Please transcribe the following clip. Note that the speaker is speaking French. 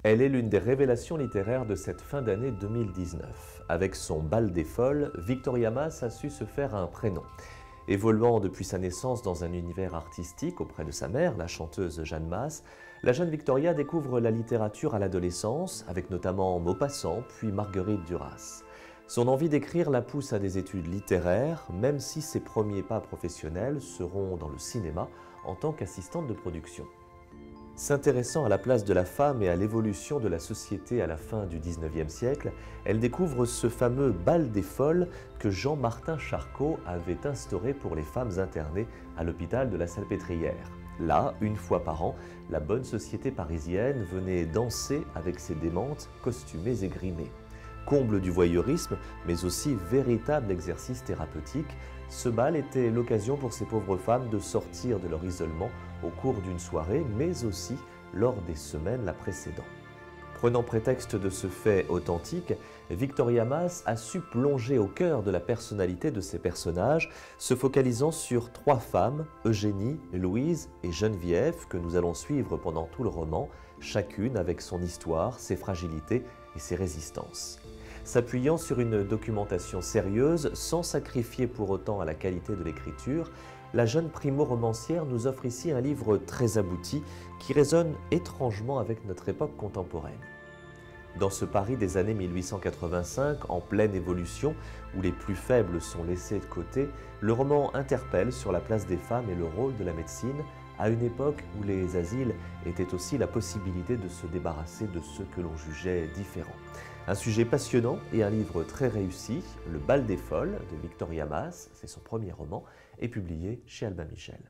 Elle est l'une des révélations littéraires de cette fin d'année 2019. Avec son Bal des Folles, Victoria Mass a su se faire un prénom. Évoluant depuis sa naissance dans un univers artistique auprès de sa mère, la chanteuse Jeanne Masse, la jeune Victoria découvre la littérature à l'adolescence, avec notamment Maupassant puis Marguerite Duras. Son envie d'écrire la pousse à des études littéraires, même si ses premiers pas professionnels seront dans le cinéma en tant qu'assistante de production. S'intéressant à la place de la femme et à l'évolution de la société à la fin du XIXe siècle, elle découvre ce fameux bal des folles que Jean-Martin Charcot avait instauré pour les femmes internées à l'hôpital de la Salpêtrière. Là, une fois par an, la bonne société parisienne venait danser avec ses démentes costumées et grimées. Comble du voyeurisme, mais aussi véritable exercice thérapeutique, ce bal était l'occasion pour ces pauvres femmes de sortir de leur isolement au cours d'une soirée, mais aussi lors des semaines la précédant. Prenant prétexte de ce fait authentique, Victoria Mass a su plonger au cœur de la personnalité de ses personnages, se focalisant sur trois femmes, Eugénie, Louise et Geneviève, que nous allons suivre pendant tout le roman, chacune avec son histoire, ses fragilités et ses résistances. S'appuyant sur une documentation sérieuse, sans sacrifier pour autant à la qualité de l'écriture, la jeune primo-romancière nous offre ici un livre très abouti qui résonne étrangement avec notre époque contemporaine. Dans ce Paris des années 1885, en pleine évolution, où les plus faibles sont laissés de côté, le roman interpelle sur la place des femmes et le rôle de la médecine, à une époque où les asiles étaient aussi la possibilité de se débarrasser de ceux que l'on jugeait différents. Un sujet passionnant et un livre très réussi, Le Bal des Folles de Victoria Mass, c'est son premier roman, est publié chez Albin Michel.